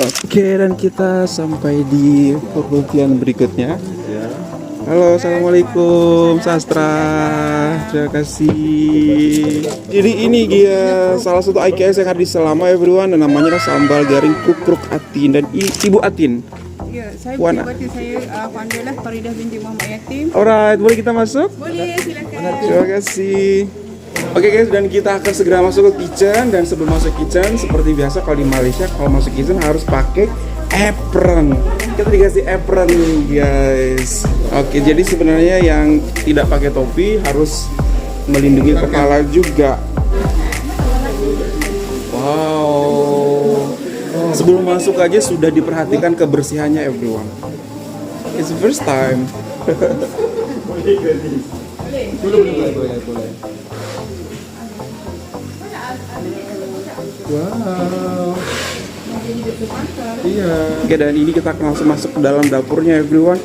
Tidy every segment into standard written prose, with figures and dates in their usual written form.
Oke, dan kita sampai di perhentian berikutnya. Halo, assalamualaikum Sastra. Terima kasih. Jadi ini dia salah satu IKS yang ada di Selama everyone, dan namanya adalah sambal garing kukruk Atin. Dan Ibu Atin. Ya, saya Puan. berarti saya Faridah Faridah binti Muhammad Yatim. Alright, boleh kita masuk? Boleh, silakan. Terima kasih. Oke guys, dan kita akan segera masuk ke kitchen. Dan sebelum masuk kitchen, seperti biasa kalau di Malaysia, kalau masuk kitchen harus pakai apron. Kita dikasih apron nih guys. Oke, jadi sebenarnya yang tidak pakai topi harus melindungi kepala juga. Wow. Sebelum masuk aja sudah diperhatikan kebersihannya everyone. It's the first time. Boleh. Wow. Iya. Oke, dan ini kita akan langsung masuk ke dalam dapurnya everyone.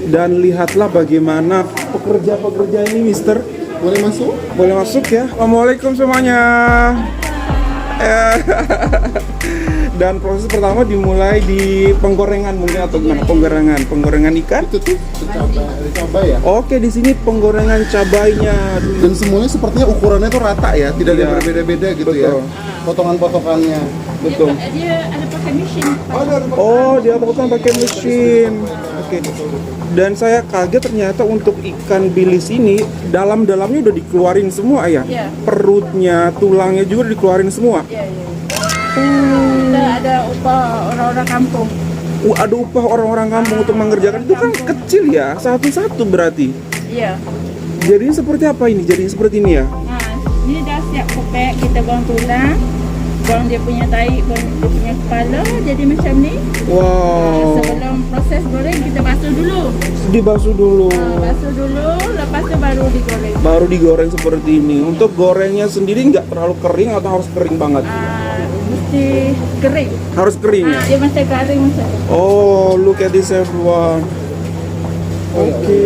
Dan lihatlah bagaimana pekerja-pekerja ini, Mister. Boleh masuk? Boleh masuk ya. Assalamualaikum semuanya. Dan proses pertama dimulai di penggorengan mungkin atau gimana? Penggorengan ikan. Itu tuh cabai ya. Oke, di sini penggorengan cabainya. Dan semuanya sepertinya ukurannya tuh rata ya, tidak ada Iya. yang berbeda-beda gitu Betul. ya. Potongan-potongannya. Betul. Dia ada pakai mesin. Oh, dia potong pakai mesin. Oke. Dan saya kaget ternyata untuk ikan bilis ini dalam-dalamnya udah dikeluarin semua ya. Iya. Perutnya, tulangnya juga dikeluarin semua. Ya. Kita ada upah orang-orang kampung. Ada upah orang-orang kampung untuk mengerjakan itu kan kecil ya, satu-satu berarti. Iya. Jadi seperti apa ini? Jadi seperti ini ya? Nah, ini dah siap kopek, kita buang tulang, buang dia punya tahi, buang dia punya kepala, jadi macam ni. Wow. Sebelum proses goreng kita basuh dulu. Dibasuh dulu. Basuh dulu, lepas tu baru digoreng. Baru digoreng seperti ini. Untuk gorengnya sendiri nggak terlalu kering atau harus kering banget? Mesti kering. Harus kering ya? Dia macam kering macam tu. Oh, look at this everyone. Oke.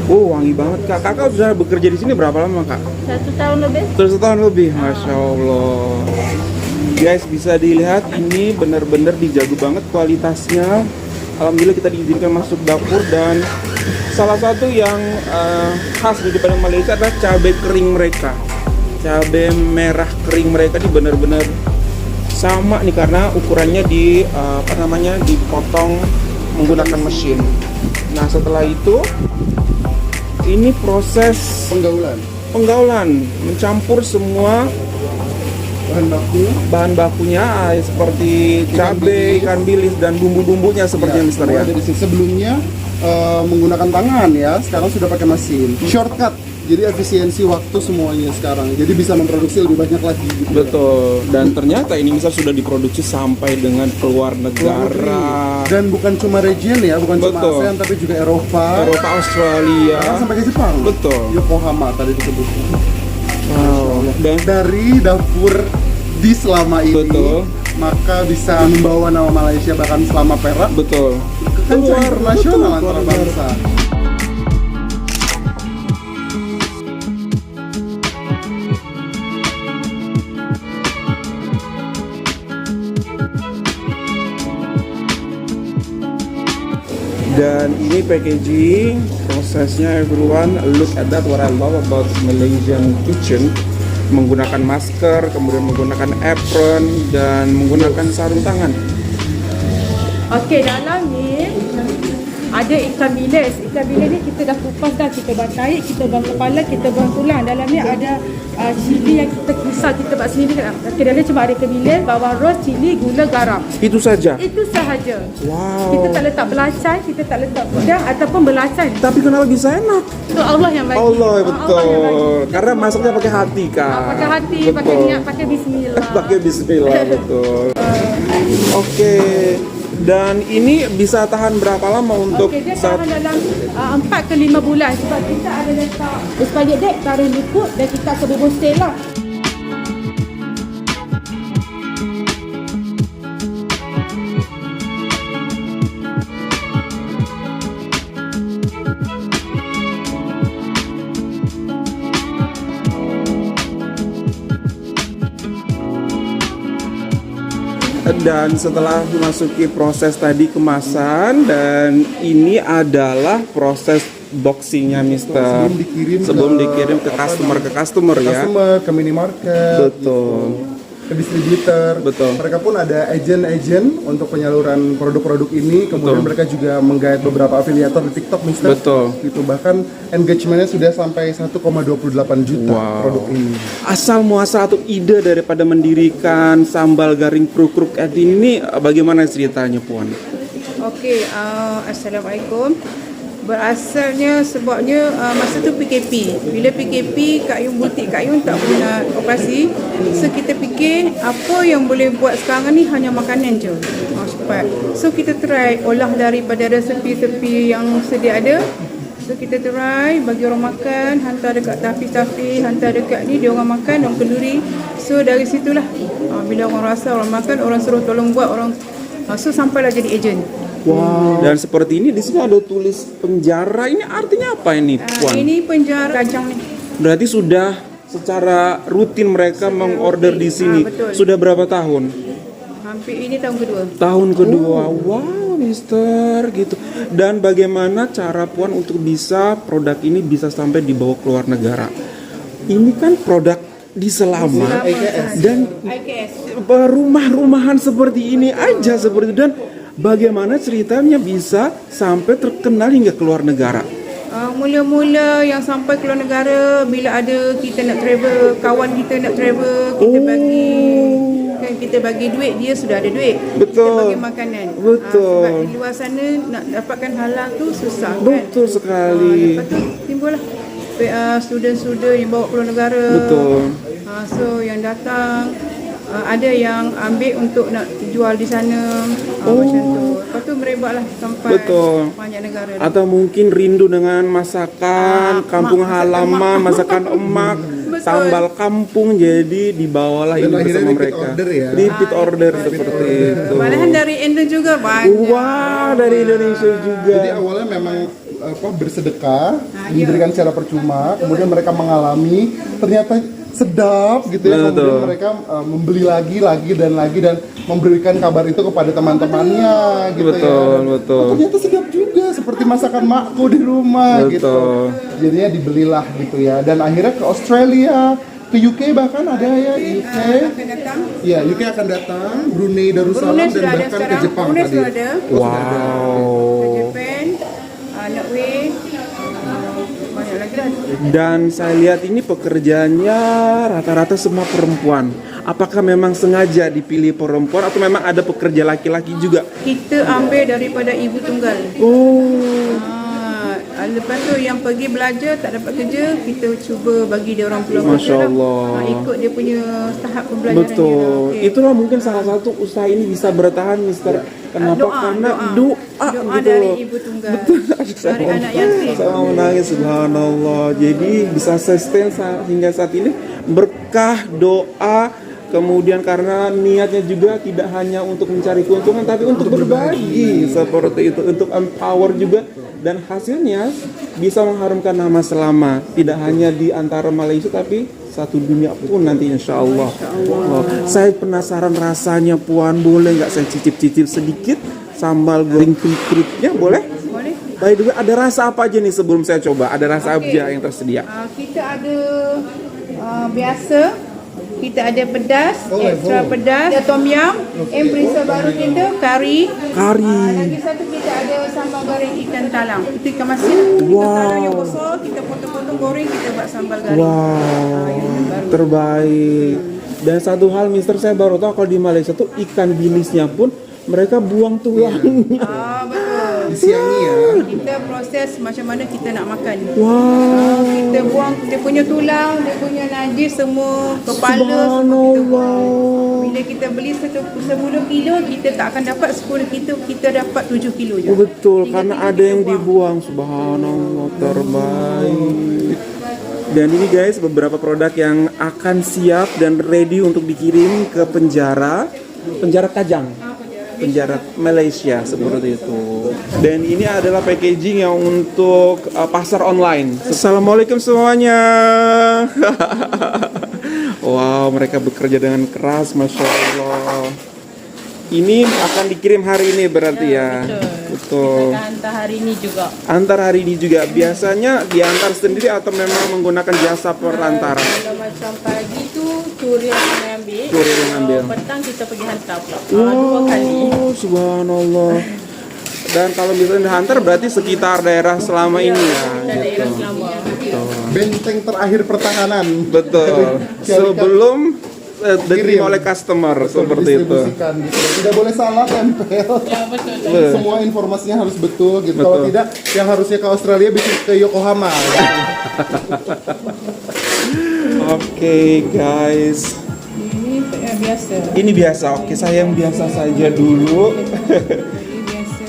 Oh, wangi banget kak. Kakak sudah bekerja di sini berapa lama kak? 1 tahun lebih. Terus setahun lebih, masya Allah. Guys, bisa dilihat ini benar-benar dijago banget kualitasnya. Alhamdulillah kita diizinkan masuk dapur, dan salah satu yang khas di depan Malaysia adalah cabai kering mereka. Cabai merah kering mereka ini benar-benar sama nih, karena ukurannya dipotong menggunakan mesin. Nah, setelah itu ini proses penggaulan, mencampur semua bahan bakunya seperti cabai, ikan bilis, dan bumbu-bumbunya seperti yang Mister ya. Dari sebelumnya menggunakan tangan ya, sekarang sudah pakai mesin. Shortcut. Jadi efisiensi waktu semuanya sekarang. Jadi bisa memproduksi lebih banyak lagi gitu. Betul. Dan ternyata ini misal sudah diproduksi sampai dengan keluar negara. Dan bukan cuma region ya, bukan cuma Betul. ASEAN tapi juga Eropa, Australia. sampai ke Jepang. Betul. Yokohama tadi disebutnya. Wow. Dan Dari dapur di Selama ini, Betul. maka bisa membawa nama Malaysia bahkan Selama Perak betul. ke kancah internasional antara bangsa. Dan ini packaging prosesnya everyone. Look at that, what I love about Malaysian kitchen. Menggunakan masker, kemudian menggunakan apron, dan menggunakan sarung tangan. Okey, dalam ni ada ikan bilis. Ikan bilis ni kita dah kupas dah, kita buang tahi, kita buang kepala, kita buang tulang. Dalam ni ada cili yang kita kisar, kita buat sendiri kan. Okey, dalam ni cuma ada ikan bilis, bawang ros, cili, gula, garam. Itu saja. Itu sahaja. Wow. Kita tak letak belacan, kita tak letak udang ataupun belacan. Tapi kenapa bisa enak? Itu Allah yang bagi. Allah Allah yang betul. bagi. Karena masaknya pakai hati kak. Pakai hati, Betul. pakai niat, pakai bismillah. Pakai bismillah betul. Oke. Dan ini bisa tahan berapa lama untuk Okey, dia tahan dalam 4 ke 5 bulan sebab kita ada letak expired date, taruh liput dan kita akan bubur sale lah. Dan setelah memasuki proses tadi kemasan, dan ini adalah proses boxingnya, Mister. Sebelum dikirim ke customer ya. Customer, ke minimarket. Betul. Ke distributor. Betul. Mereka pun ada agent untuk penyaluran produk-produk ini. Kemudian Betul. mereka juga menggait beberapa afiliator di TikTok, Mister. Betul. Gitu, bahkan engagementnya sudah sampai 1,28 juta produk ini. Asal muasal atau ide daripada mendirikan Sambal Garing Kruk ini bagaimana ceritanya, Puan? Okey, Assalamualaikum. Berasalnya sebabnya masa tu PKP. Bila PKP, Kak Yun butik Kak Yun tak boleh nak operasi. So kita fikir apa yang boleh buat sekarang ni hanya makanan je. Cepat. So kita try olah daripada resepi-resepi yang sedia ada. So kita try bagi orang makan, hantar dekat tafi-tafi, hantar dekat ni dia orang makan, orang kenduri. So dari situlah bila orang rasa orang makan, orang suruh tolong buat, orang so sampailah jadi ejen. Wow. Dan seperti ini di sini ada tulis penjara. Ini artinya apa ini, Puan? Ini penjara Kajang ni. Berarti sudah secara rutin mereka mengorder di sini. Betul. Sudah berapa tahun? Hampir ini tahun kedua. Tahun kedua. Wow, Mister, gitu. Dan bagaimana cara Puan untuk bisa produk ini bisa sampai dibawa ke luar negara? Ini kan produk di Selama dan IKS. rumah-rumahan seperti ini aja seperti itu. Dan bagaimana ceritanya bisa sampai terkenal hingga ke luar negara? Mula-mula yang sampai ke luar negara, bila ada kita nak travel, kawan kita nak travel, kita bagi duit, dia sudah ada duit. Betul. Kita bagi makanan. Betul. Sebab di luar sana nak dapatkan halal tu susah. Betul kan? sekali. Lepas tu timbullah student-student yang bawa ke luar negara. Betul. So yang datang ada yang ambil untuk nak jual di sana, macam tu. Lepas tu merebaklah sampai Betul. banyak negara. Atau mungkin rindu dengan masakan kampung halaman, masakan emak, sambal kampung, jadi dibawalah ini bersama mereka. Repeat order seperti itu. Malahan dari Indo juga banyak. Wah, dari Indonesia juga. Jadi awalnya memang bersedekah, diberikan secara percuma, kemudian mereka mengalami ternyata sedap gitu ya, kemudian mereka membeli lagi dan memberikan kabar itu kepada teman-temannya gitu. Betul. Oh, ternyata sedap juga seperti masakan makku di rumah gitu. Jadinya dibelilah gitu ya, dan akhirnya ke Australia, ke UK bahkan ada ya, UK. Ya, UK akan datang, Brunei Darussalam, dan bahkan ke Jepang Brunei tadi. sudah ada. Wow. Ke Japan, Norway, banyak lagi lah. Dan saya lihat ini pekerjaannya rata-rata semua perempuan. Apakah memang sengaja dipilih perempuan atau memang ada pekerja laki-laki juga? Kita ambil daripada ibu tunggal. Lepas tu yang pergi belajar tak dapat kerja, kita cuba bagi dia orang peluang Masya kerja Allah. lah. Ikut dia punya tahap pembelajaran Betul. dia. Okay. Itulah mungkin salah satu usaha ini bisa bertahan, Mister. Kenapa? Karena doa gitu. dari ibu tunggal. Dari anak yatim. Saya menangis, subhanallah. Jadi bisa sustain hingga saat ini berkah doa. Kemudian karena niatnya juga tidak hanya untuk mencari keuntungan, tapi untuk berbagi seperti itu, untuk empower juga, dan hasilnya bisa mengharumkan nama Selama tidak hanya di antara Malaysia tapi satu dunia pun nanti insya Allah. Saya penasaran rasanya, Puan, boleh nggak saya cicip-cicip sedikit sambal goreng kruk-kruknya, boleh? Boleh. Baik, dulu ada rasa apa aja nih sebelum saya coba? Ada rasa apa aja yang tersedia? Kita ada biasa. Kita ada pedas, extra pedas, ada tom yum, perisa baru kita, kari. Lagi satu kita ada sambal goreng ikan talang. Itu ikan masin. Ikan talang yang besar, kita potong-potong goreng, kita buat sambal goreng. Terbaik. Dan satu hal, Mister, saya baru tahu kalau di Malaysia tuh ikan bilisnya pun mereka buang tulangnya. Betul. Disiangi ya. Kita proses macam mana kita nak makan. Wow. Kita buang dia punya tulang, dia punya najis semua, kepala semua kita Subhanallah. buang. Bila kita beli 10 kilo, kita tak akan dapat 10 kilo, kita dapat 7 kilo je. Betul, 3 karena kilo ada yang kita buang. dibuang. Subhanallah, terbaik. Dan ini guys, beberapa produk yang akan siap dan ready untuk dikirim ke penjara Kajang, penjara Malaysia seperti itu. Dan ini adalah packaging yang untuk pasar online. Assalamualaikum semuanya. Wow, mereka bekerja dengan keras, masya Allah. Ini akan dikirim hari ini berarti ya. Betul. Kita hantar hari ini juga. Antar hari ini juga. Biasanya diantar sendiri atau memang menggunakan jasa perantara? Kalau macam pagi tu kurir yang ambil. Kurir yang ambil. Kalau petang kita pergi hantar pula. Dua kali. Oh, subhanallah. Dan kalau misalnya dihantar berarti sekitar daerah selama ini ya. Kita daerah selama. Benteng terakhir pertahanan. Betul. Sebelum diterima oleh customer seperti itu. Distribusikan gitu. Tidak boleh salah tempel. Ya betul. Semua informasinya harus betul gitu. Kalau tidak, yang harusnya ke Australia bisa ke Yokohama. Oke, guys. Ini biasa. Ini biasa. Oke, saya yang biasa saja dulu. Ini biasa.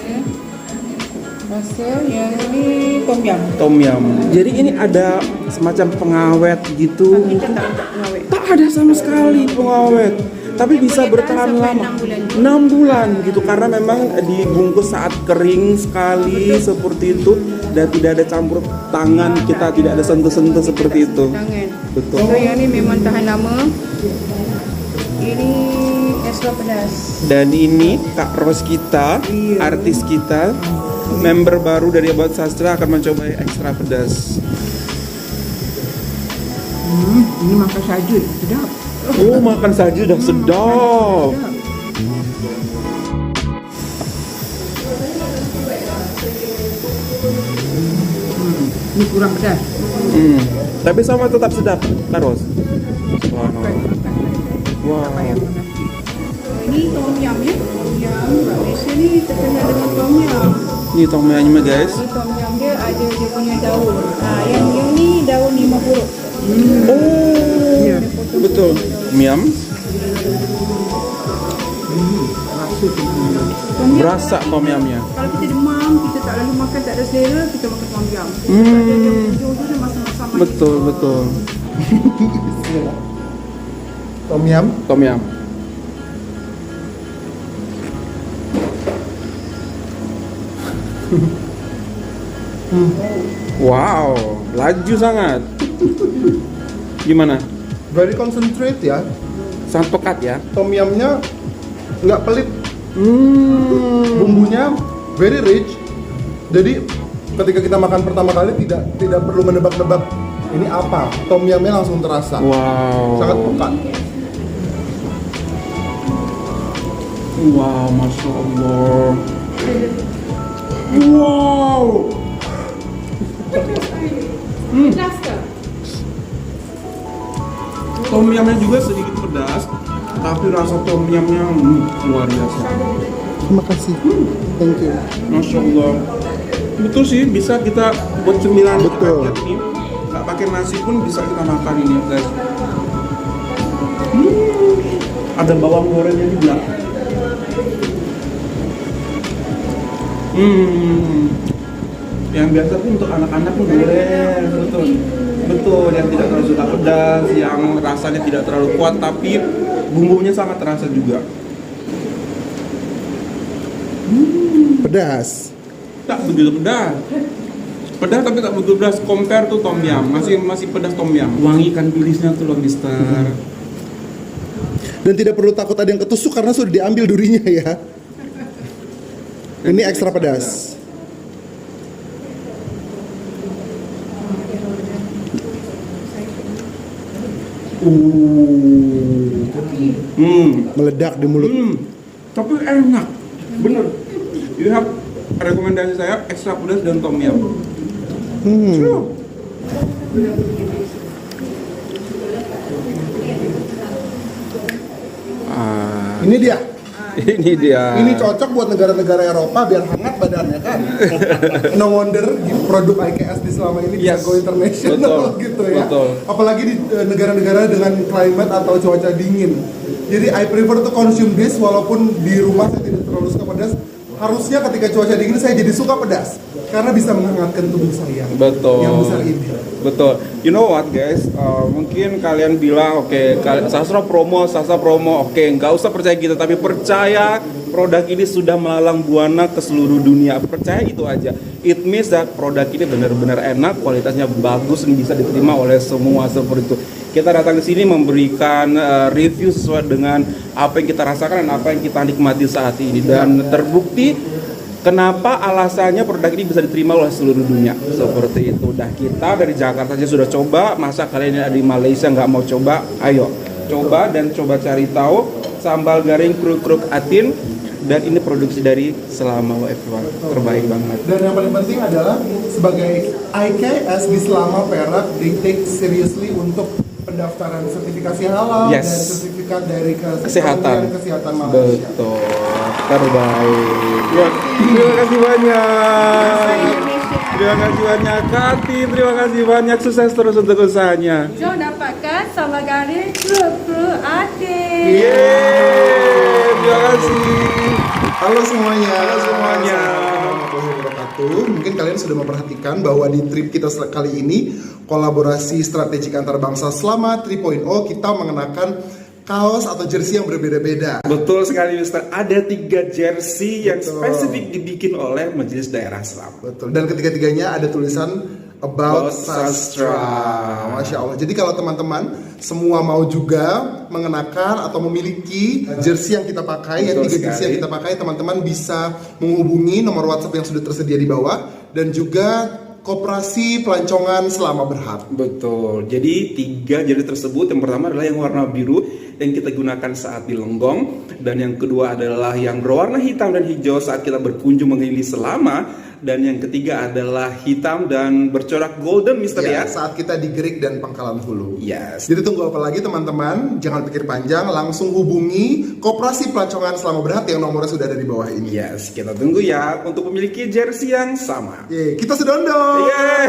Rasa yang ini tom yum. Tom yum. Jadi ini ada semacam pengawet gitu. Kita tak untuk pengawet. Tak ada sama sekali pengawet. Tapi bisa bertahan lama. 6 bulan gitu karena memang dibungkus saat kering sekali seperti itu dan tidak ada campur tangan, kita tidak ada sentuh-sentuh seperti itu. Tangan. Betul. So yang ni memang tahan lama. Ini extra pedas. Dan ini Kak Ros kita, artis kita, member baru dari About Sastra akan mencoba ekstra pedas. Ini makan saja sedap. Oh, makan saja dah sedap. Ini kurang pedas. Tapi sama tetap sedap, Kak Ros. Wow. Ini tom yum ya. Tom yum. Malaysia ni terkenal dengan tom yum. Ini tom yumnya guys. Ini tom yum dia ada dia punya daun. Yang ni daun 50. Oh, betul. Miam. Berasa tom yumnya. Kalau kita demam, kita tak lalu makan, tak ada selera, kita makan tom yum. Ada dia ujung-ujung dia masam-masam. Betul, betul. Tom yum. Tom yum. Wow, laju sangat. Gimana? Very concentrate ya. Sangat pekat ya. Tom yumnya nggak pelit. Bumbunya very rich. Jadi ketika kita makan pertama kali tidak perlu menebak-nebak ini apa. Tom yumnya langsung terasa. Wow. Sangat pekat. Wow, masya Allah. Wow. Tom yumnya juga sedikit pedas, tapi rasa tom yumnya luar biasa. Terima kasih. Thank you. Masya Allah. Betul sih, bisa kita buat cemilan. Betul. Nih. Nggak pakai nasi pun bisa kita makan ini, guys. Ada bawang gorengnya juga. Yang biasa pun untuk anak-anak pun boleh, betul, yang tidak terlalu suka pedas, yang rasanya tidak terlalu kuat, tapi bumbunya sangat terasa juga. Pedas. Tak begitu pedas, tapi tak begitu pedas. Compare tuh tom yum, masih pedas tom yum. Wangi ikan bilisnya tuh loh, Mister. Dan tidak perlu takut ada yang ketusuk karena sudah diambil durinya ya. Ini ekstra pedas. Meledak di mulut. Tapi enak, bener. You have rekomendasi saya ekstra pedas dan tom yum. Ini dia. Ini dia. Ini cocok buat negara-negara Eropa biar hangat badannya kan. No wonder produk IKSD selama ini bisa go international. Betul, gitu ya. betul. Apalagi di negara-negara dengan climate atau cuaca dingin. Jadi I prefer to consume this walaupun di rumah saya tidak terlalu suka pedas. Harusnya ketika cuaca dingin saya jadi suka pedas karena bisa menghangatkan tubuh saya. Betul. Yang besar ini. Betul. You know what guys? Mungkin kalian bilang oke, Sastra promo, oke, nggak usah percaya kita, tapi percaya produk ini sudah melalang buana ke seluruh dunia. Percaya itu aja. It means that produk ini benar-benar enak, kualitasnya bagus dan bisa diterima oleh semua seperti itu. kita datang ke sini memberikan review sesuai dengan apa yang kita rasakan dan apa yang kita nikmati saat ini, dan terbukti kenapa alasannya produk ini bisa diterima oleh seluruh dunia seperti itu. Dah kita dari Jakarta aja sudah coba, masa kalian yang ada di Malaysia nggak mau coba? Ayo coba dan coba cari tahu sambal garing kruk-kruk atin, dan ini produksi dari Selama Everyone, terbaik banget. Dan yang paling penting adalah sebagai IKS di Selama Perak, they take seriously untuk pendaftaran sertifikasi halal dan sertifikat dari kesehatan Malaysia. Betul, terbaik. Ya, terima kasih banyak. Terima kasih banyak Kati, terima kasih banyak, sukses terus untuk usahanya. Jom dapatkan sambal garing kruk-kruk atin. Yeay, terima kasih. Halo semuanya. Halo semuanya. Mungkin kalian sudah memperhatikan bahwa di trip kita kali ini, kolaborasi strategik antar bangsa Selama 3.0, kita mengenakan kaos atau jersey yang berbeda-beda. Betul sekali Mister, ada 3 jersey yang spesifik dibikin oleh Majelis Daerah Selama. Betul, dan ketiga-tiganya ada tulisan About Sastra. Masya Allah. Jadi kalau teman-teman semua mau juga mengenakan atau memiliki jersey yang kita pakai, yang 3 jersey yang kita pakai, teman-teman bisa menghubungi nomor WhatsApp yang sudah tersedia di bawah, dan juga Koperasi Pelancongan Selama Berhad. Betul. Jadi 3 jersey tersebut, yang pertama adalah yang warna biru yang kita gunakan saat di Lenggong, dan yang kedua adalah yang berwarna hitam dan hijau saat kita berkunjung mengelilingi Selama, dan yang ketiga adalah hitam dan bercorak golden Mister ya, saat kita di Gerik dan Pangkalan Hulu. Yes. Jadi tunggu apa lagi teman-teman? Jangan pikir panjang, langsung hubungi Koperasi Pelancongan Selama Berhad yang nomornya sudah ada di bawah ini. Yes, kita tunggu ya untuk memiliki jersey yang sama. Kita sedondong. Yeay.